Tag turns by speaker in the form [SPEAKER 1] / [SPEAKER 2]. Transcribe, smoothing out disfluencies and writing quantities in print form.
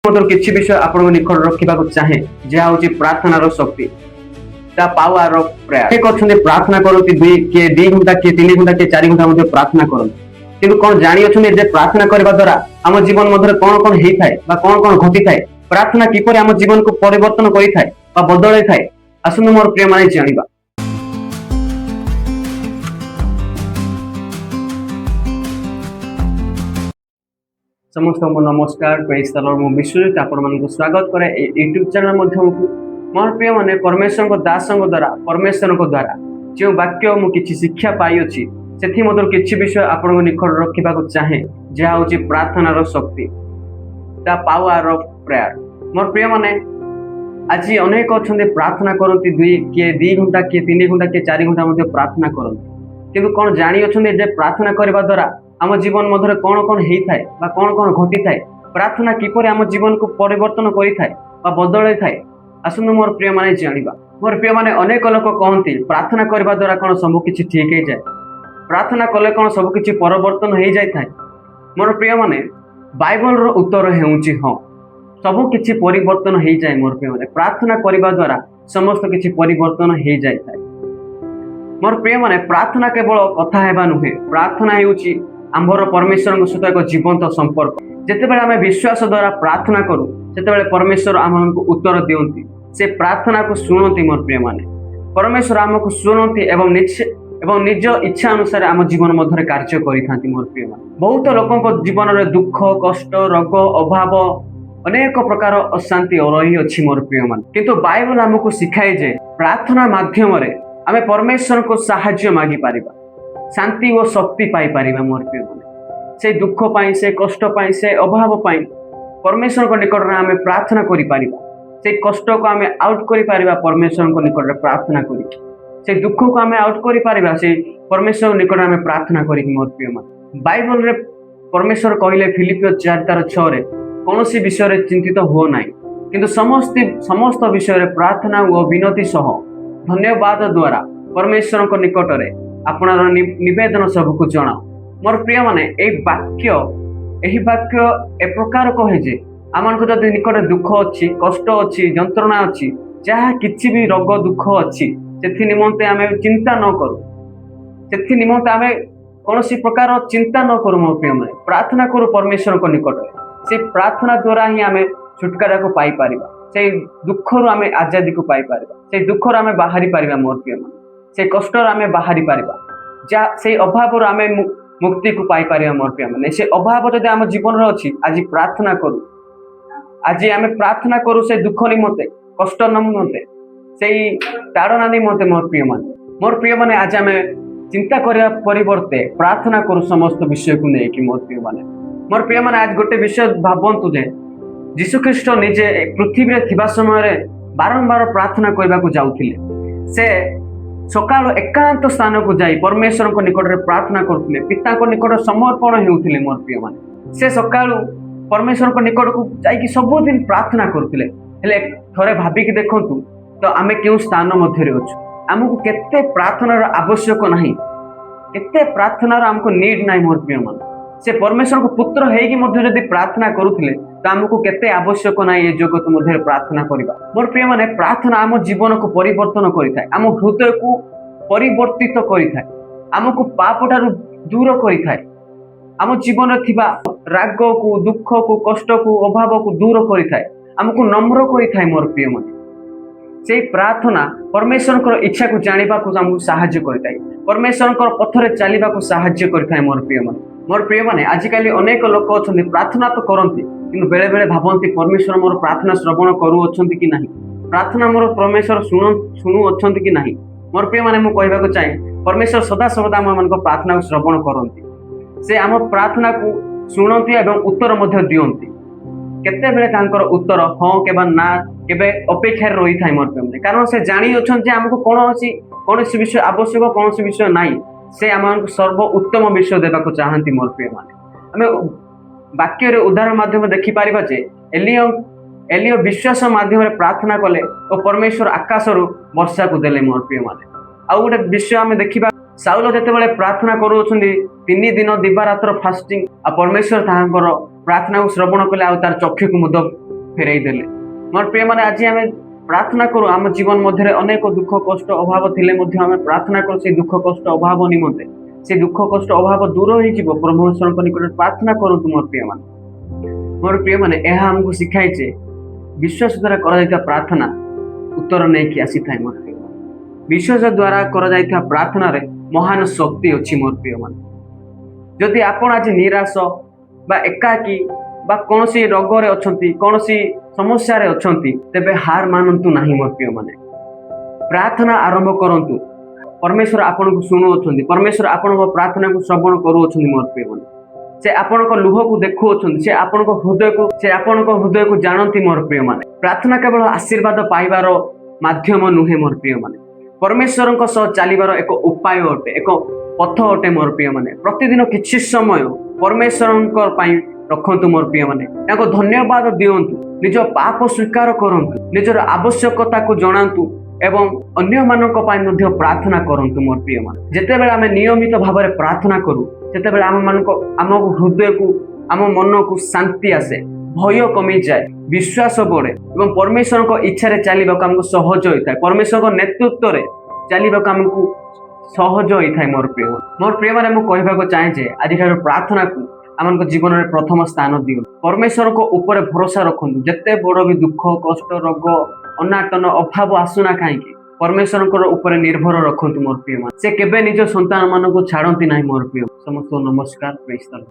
[SPEAKER 1] କିଛି ବିଷୟ ଆପଣଙ୍କ ନିକଟ ରଖିବାକୁ ଚାହେଁ, ଯାହା ହଉଛି ପ୍ରାର୍ଥନାର ଶକ୍ତି, ତା ପାୱାର ଅଫ ପ୍ରେୟାର। ଅନେକ ଅଛନ୍ତି ପ୍ରାର୍ଥନା କରନ୍ତି, କିଏ 2 ଘଣ୍ଟା, କିଏ 3 ଘଣ୍ଟା, କିଏ 4 ଘଣ୍ଟା ମଧ୍ୟ ପ୍ରାର୍ଥନା କରନ୍ତି। କିନ୍ତୁ କଣ ଜାଣିଅଛନ୍ତି ଯେ ପ୍ରାର୍ଥନା କରିବା ଦ୍ୱାରା ଆମ ଜୀବନ ମଧ୍ୟରେ କଣ କଣ ହେଇଥାଏ ବା କଣ କଣ ଘଟିଥାଏ? ପ୍ରାର୍ଥନା କିପରି ଆମ ଜୀବନକୁ ପରିବର୍ତ୍ତନ କରିଥାଏ ବା ବଦଳାଇଥାଏ? ଆସନ୍ତୁ ମୋର ପ୍ରିୟମାନେ ଜାଣିବା। ସମସ୍ତଙ୍କୁ ନମସ୍କାର। ପ୍ରେଜ୍ ଦ ଲର୍ଡ। ମୁଁ ବିଶ୍ୱଜିତ ଆପଣମାନଙ୍କୁ ସ୍ୱାଗତ କରେ এই ୟୁଟ୍ୟୁବ ଚ୍ୟାନେଲ ମାଧ୍ୟମକୁ। ମୋର ପ୍ରିୟମାନେ, ପରମେଶ୍ୱରଙ୍କ ଦାସଙ୍କ ଦ୍ୱାରା, ପରମେଶ୍ୱରଙ୍କ ଦ୍ୱାରା ଯେଉଁ ବାକ୍ୟ ମୁଁ କିଛି ଶିକ୍ଷା ପାଇଅଛି, ସେଥିମଧ୍ୟରୁ କିଛି ବିଷୟ ଆପଣଙ୍କ ନିକଟ ରଖିବାକୁ ଚାହେଁ, ଯାହା ହେଉଛି ପ୍ରାର୍ଥନାର ଶକ୍ତି, ତା ପାୱାର ଅଫ ପ୍ରେୟାର। ମୋର ପ୍ରିୟମାନେ, ଆଜି ଅନେକ ଅଛନ୍ତି ପ୍ରାର୍ଥନା କରନ୍ତି, କିଏ 2 ଘଣ୍ଟା, କିଏ 3 ଘଣ୍ଟା, କିଏ 4 ଘଣ୍ଟା ମଧ୍ୟ ପ୍ରାର୍ଥନା କରନ୍ତି। କିନ୍ତୁ କଣ ଜାଣିଅଛନ୍ତି ଯେ ପ୍ରାର୍ଥନା କରିବା ଦ୍ୱାରା ଆମ ଜୀବନ ମଧ୍ୟରେ କଣ କଣ ହେଇଥାଏ ବା କଣ କଣ ଘଟିଥାଏ? ପ୍ରାର୍ଥନା କିପରି ଆମ ଜୀବନକୁ ପରିବର୍ତ୍ତନ କରିଥାଏ ବା ବଦଳାଇଥାଏ? ଆସନ୍ତୁ ମୋର ପ୍ରିୟମାନେ ଜାଣିବା। ମୋର ପ୍ରିୟମାନେ, ଅନେକ ଲୋକ କହନ୍ତି ପ୍ରାର୍ଥନା କରିବା ଦ୍ୱାରା କଣ ସବୁ କିଛି ଠିକ ହେଇଯାଏ? ପ୍ରାର୍ଥନା କଲେ କଣ ସବୁ କିଛି ପରିବର୍ତ୍ତନ ହେଇଯାଇଥାଏ? ମୋର ପ୍ରିୟମାନେ, ବାଇବଲର ଉତ୍ତର ହେଉଛି ହଁ, ସବୁ କିଛି ପରିବର୍ତ୍ତନ ହେଇଯାଏ। ମୋର ପ୍ରିୟମାନେ, ପ୍ରାର୍ଥନା କରିବା ଦ୍ୱାରା ସମସ୍ତ କିଛି ପରିବର୍ତ୍ତନ ହେଇଯାଇଥାଏ। ମୋର ପ୍ରିୟମାନେ, ପ୍ରାର୍ଥନା କେବଳ କଥା ହେବା ନୁହେଁ, ପ୍ରାର୍ଥନା ହେଉଛି ଆମ୍ଭର ପରମେଶ୍ୱରଙ୍କ ସହିତ ଏକ ଜୀବନ୍ତ ସମ୍ପର୍କ। ଯେତେବେଳେ ଆମେ ବିଶ୍ୱାସ ଦ୍ୱାରା ପ୍ରାର୍ଥନା କରୁ, ସେତେବେଳେ ପରମେଶ୍ୱର ଆମକୁ ଉତ୍ତର ଦିଅନ୍ତି, ସେ ପ୍ରାର୍ଥନାକୁ ଶୁଣନ୍ତି। ମୋର ପ୍ରିୟମାନେ, ପରମେଶ୍ୱର ଆମକୁ ଶୁଣନ୍ତି ଏବଂ ନିଜ ଇଚ୍ଛା ଅନୁସାରେ ଆମ ଜୀବନ ମଧ୍ୟରେ କାର୍ଯ୍ୟ କରିଥାନ୍ତି। ମୋର ପ୍ରିୟମାନେ, ବହୁତ ଲୋକଙ୍କ ଜୀବନରେ ଦୁଃଖ, କଷ୍ଟ, ରୋଗ, ଅଭାବ, ଅନେକ ପ୍ରକାର ଅଶାନ୍ତି ରହିଅଛି। ମୋର ପ୍ରିୟମାନେ, କିନ୍ତୁ ବାଇବଲ ଆମକୁ ଶିଖାଏ ଯେ ପ୍ରାର୍ଥନା ମାଧ୍ୟମରେ ଆମେ ପରମେଶ୍ୱରଙ୍କୁ ସାହାଯ୍ୟ ମାଗିପାରିବା, ଶାନ୍ତି ଓ ଶକ୍ତି ପାଇପାରିବା। ମୋର ପ୍ରିୟମାନେ, ସେ ଦୁଃଖ ପାଇଁ, ସେ କଷ୍ଟ ପାଇଁ, ସେ ଅଭାବ ପାଇଁ ପରମେଶ୍ୱରଙ୍କ ନିକଟରେ ଆମେ ପ୍ରାର୍ଥନା କରିପାରିବା। ସେ କଷ୍ଟକୁ ଆମେ ଆଉଟ୍ କରିପାରିବା ପରମେଶ୍ୱରଙ୍କ ନିକଟରେ ପ୍ରାର୍ଥନା କରିକି। ସେ ଦୁଃଖକୁ ଆମେ ଆଉଟ୍ କରିପାରିବା ସେ ପରମେଶ୍ୱରଙ୍କ ନିକଟରେ ଆମେ ପ୍ରାର୍ଥନା କରିକି। ମୋର ପ୍ରିୟମାନେ, ବାଇବଲରେ ପରମେଶ୍ୱର କହିଲେ ଫିଲିପିଓ 4:6 କୌଣସି ବିଷୟରେ ଚିନ୍ତିତ ହୁଅ ନାହିଁ, କିନ୍ତୁ ସମସ୍ତ ବିଷୟରେ ପ୍ରାର୍ଥନା ଓ ବିନତି ସହ ଧନ୍ୟବାଦ ଦ୍ୱାରା ପରମେଶ୍ୱରଙ୍କ ନିକଟରେ ଆପଣର ନିବେଦନ ସବୁକୁ ଜଣାଅ। ମୋର ପ୍ରିୟମାନେ, ଏହି ବାକ୍ୟ ଏ ପ୍ରକାର କହେ ଯେ ଆମମାନଙ୍କୁ ଯଦି ନିକଟରେ ଦୁଃଖ ଅଛି, କଷ୍ଟ ଅଛି, ଯନ୍ତ୍ରଣା ଅଛି, ଯାହା କିଛି ବି ରୋଗ ଦୁଃଖ ଅଛି, ସେଥି ନିମନ୍ତେ ଆମେ ଚିନ୍ତା ନ କରୁ, ସେଥି ନିମନ୍ତେ ଆମେ କୌଣସି ପ୍ରକାର ଚିନ୍ତା ନ କରୁ। ମୋ ପ୍ରିୟମାନେ, ପ୍ରାର୍ଥନା କରୁ ପରମେଶ୍ୱରଙ୍କ ନିକଟରେ। ସେ ପ୍ରାର୍ଥନା ଦ୍ୱାରା ହିଁ ଆମେ ଛୁଟକାରାକୁ ପାଇପାରିବା, ସେଇ ଦୁଃଖରୁ ଆମେ ଆଜାଦିକୁ ପାଇପାରିବା, ସେଇ ଦୁଃଖରୁ ଆମେ ବାହାରି ପାରିବା। ମୋର ପ୍ରିୟମାନେ, ସେ କଷ୍ଟରୁ ଆମେ ବାହାରି ପାରିବା, ସେଇ ଅଭାବରୁ ଆମେ ମୁକ୍ତିକୁ ପାଇପାରିବା। ମୋର ପ୍ରିୟମାନେ, ସେ ଅଭାବ ଯଦି ଆମ ଜୀବନରେ ଅଛି, ଆଜି ପ୍ରାର୍ଥନା କରୁ, ଆଜି ଆମେ ପ୍ରାର୍ଥନା କରୁ ସେ ଦୁଃଖ ନିମନ୍ତେ, କଷ୍ଟ ନିମନ୍ତେ, ସେଇ ତାଡ଼ନା ନିମନ୍ତେ। ମୋର ପ୍ରିୟମାନେ, ଆଜି ଆମେ ଚିନ୍ତା କରିବା ପରିବର୍ତ୍ତେ ପ୍ରାର୍ଥନା କରୁ ସମସ୍ତ ବିଷୟକୁ ନେଇକି। ମୋର ପ୍ରିୟମାନେ, ଆଜି ଗୋଟେ ବିଷୟ ଭାବନ୍ତୁ ଯେ ଯୀଶୁଖ୍ରୀଷ୍ଟ ନିଜେ ପୃଥିବୀରେ ଥିବା ସମୟରେ ବାରମ୍ବାର ପ୍ରାର୍ଥନା କରିବାକୁ ଯାଉଥିଲେ। ସେ ସକାଳୁ ଏକାନ୍ତ ସ୍ଥାନକୁ ଯାଇ ପରମେଶ୍ୱରଙ୍କ ନିକଟରେ ପ୍ରାର୍ଥନା କରୁଥିଲେ, ପିତାଙ୍କ ନିକଟରେ ସମର୍ପଣ ହେଉଥିଲେ। ମୋର ପ୍ରିୟମାନେ, ସେ ସକାଳୁ ପରମେଶ୍ୱରଙ୍କ ନିକଟକୁ ଯାଇକି ସବୁଦିନ ପ୍ରାର୍ଥନା କରୁଥିଲେ। ହେଲେ ଥରେ ଭାବିକି ଦେଖନ୍ତୁ ତ, ଆମେ କେଉଁ ସ୍ଥାନ ମଧ୍ୟରେ ଅଛୁ? ଆମକୁ କେତେ ପ୍ରାର୍ଥନାର ଆବଶ୍ୟକ ନାହିଁ, କେତେ ପ୍ରାର୍ଥନାର ଆମକୁ ନିଡ୍ ନାହିଁ। ମୋର ପ୍ରିୟମାନେ, ସେ ପରମେଶ୍ୱରଙ୍କ ପୁତ୍ର ହେଇକି ମଧ୍ୟ ଯଦି ପ୍ରାର୍ଥନା କରୁଥିଲେ, ତ ଆମକୁ କେତେ ଆବଶ୍ୟକ ନାହିଁ ଏ ଜଗତ ମଧ୍ୟରେ ପ୍ରାର୍ଥନା କରିବା। ମୋର ପ୍ରିୟମାନେ, ପ୍ରାର୍ଥନା ଆମ ଜୀବନକୁ ପରିବର୍ତ୍ତନ କରିଥାଏ, ଆମ ହୃଦୟକୁ ପରିବର୍ତ୍ତିତ କରିଥାଏ, ଆମକୁ ପାପଠାରୁ ଦୂର କରିଥାଏ, ଆମ ଜୀବନରେ ଥିବା ରାଗକୁ, ଦୁଃଖକୁ, କଷ୍ଟକୁ, ଅଭାବକୁ ଦୂର କରିଥାଏ, ଆମକୁ ନମ୍ର କରିଥାଏ। ମୋର ପ୍ରିୟମାନେ, ସେଇ ପ୍ରାର୍ଥନା ପରମେଶ୍ୱରଙ୍କର ଇଚ୍ଛାକୁ ଜାଣିବାକୁ ଆମକୁ ସାହାଯ୍ୟ କରିଥାଏ, ପରମେଶ୍ୱରଙ୍କର ପଥରେ ଚାଲିବାକୁ ସାହାଯ୍ୟ କରିଥାଏ। ମୋର ପ୍ରିୟମାନେ, ଆଜିକାଲି ଅନେକ ଲୋକ ଅଛନ୍ତି ପ୍ରାର୍ଥନା ତ କରନ୍ତି, କିନ୍ତୁ ବେଳେ ବେଳେ ଭାବନ୍ତି ପରମେଶ୍ୱର ମୋର ପ୍ରାର୍ଥନା ଶ୍ରବଣ କରୁଅଛନ୍ତି କି ନାହିଁ, ପ୍ରାର୍ଥନା ମୋର ପରମେଶ୍ୱର ଶୁଣୁଅଛନ୍ତି କି ନାହିଁ। ମୋର ପ୍ରିୟମାନେ, ମୁଁ କହିବାକୁ ଚାହେଁ ପରମେଶ୍ୱର ସଦାସର୍ବଦା ଆମମାନଙ୍କ ପ୍ରାର୍ଥନାକୁ ଶ୍ରବଣ କରନ୍ତି, ସେ ଆମ ପ୍ରାର୍ଥନାକୁ ଶୁଣନ୍ତି ଏବଂ ଉତ୍ତର ମଧ୍ୟ ଦିଅନ୍ତି। କେତେବେଳେ ତାଙ୍କର ଉତ୍ତର ହଁ କେବେ ନା କେବେ ଅପେକ୍ଷାରେ ରହିଥାଏ। ମୋର ପ୍ରିୟମାନେ, କାରଣ ସେ ଜାଣିଅଛନ୍ତି ଯେ ଆମକୁ କୌଣସି ବିଷୟ ଆବଶ୍ୟକ, କୌଣସି ବିଷୟ ନାହିଁ, ସେ ଆମକୁ ସର୍ବ ଉତ୍ତମ ବିଷୟ ଦେବାକୁ ଚାହାନ୍ତି। ମୋର ପ୍ରିୟମାନେ, ଆମେ ବାକ୍ୟରେ ଉଦାହରଣ ମାଧ୍ୟମରେ ଦେଖିପାରିବା ଯେ ଏଲିୟ ବିଶ୍ୱାସ ମାଧ୍ୟମରେ ପ୍ରାର୍ଥନା କଲେ ଓ ପରମେଶ୍ୱର ଆକାଶରୁ ବର୍ଷାକୁ ଦେଲେ। ମୋର ପ୍ରିୟମାନେ, ଆଉ ଗୋଟେ ବିଷୟ ଆମେ ଦେଖିବା, ସାଉଲ ଯେତେବେଳେ ପ୍ରାର୍ଥନା କରୁଅଛନ୍ତି 3 ଦିନ ଦିବାରାତ୍ର ଫାଷ୍ଟିଂ, ଆଉ ପରମେଶ୍ୱର ତାହାଙ୍କର ପ୍ରାର୍ଥନାକୁ ଶ୍ରବଣ କଲେ ଆଉ ତାର ଚକ୍ଷୁକୁ ମଧ୍ୟ फेरई देले। मोर प्रिय माने आज आम प्रार्थना करूँ आम जीवन मध्य अनेक दुख कष्ट अभाव थिले मध्य आम प्रार्थना करूँ से दुख कष्ट अभाव निमंते से दुख कष्ट अभाव दूर हो परमेश्वर निकट प्रार्थना करूँ मोर प्रिय माने। मोर प्रिय माने यह आमको शिखाई जे विश्वास द्वारा करा प्रार्थना उत्तर नहीं कि आसी थाए। मोर प्रिय विश्वास द्वारा करा प्रार्थना रे महान शक्ति अच्छी। मोर प्रिय माने जदि आपण आज निराश बा एकाकी बा कौन सी रोग रे कौन सी समस्या रे अछंती तेबे हार मानतु नहीं। मोर प्रिय माने प्रार्थना आरंभ करंतु परमेश्वर आपन को सुनु अछंती परमेश्वर आपन को प्रार्थना को श्रवण करू अछंती। मोर प्रिय माने से आपन को लुह को देखु अछंती से आपन को हृदय को जानती। मोर प्रिय माने प्रार्थना केवल आशीर्वाद पाइबार माध्यम नुहे। मोर प्रिय माने परमेश्वर को सह चलिबार एक उपाय अटे एक पथ अटे। मोर प्रिय माने प्रतिदिन किछि समय परमेश्वर पई रखंतु। मोर प्रिय माने ताको धन्यवाद दियंतु निज पाप स्वीकार करंतु निजर आवश्यकता को जणांतु एवं अन्य मानक पई मध्ये प्रार्थना करंतु। मोर प्रिय माने जेतेबेले आमे नियमित भाव में प्रार्थना करू सेतेबेले आम हृदय को आम मन को शांति आसे भय कमी जाए विश्वास बढ़े एवं परमेश्वर को इच्छा चलने को सहज होता है परमेश्वर नेतृत्व में चलने को सहज होता है। मोर प्रिय माने मु कहबा चाहे जे आज प्रार्थना को आम जीवन में प्रथम स्थान दियो परमेश्वर को ऊपर भरोसा रखु जिते बड़ भी दुख कष्ट रोग अनाटन अभाव आसुना कहीं परमेश्वर ऊपर निर्भर रखु। मोर प्रिय से केबे निज संतान मान को छाड़ती ना। मोर प्रिय समस्त नमस्कार। Praise the Lord.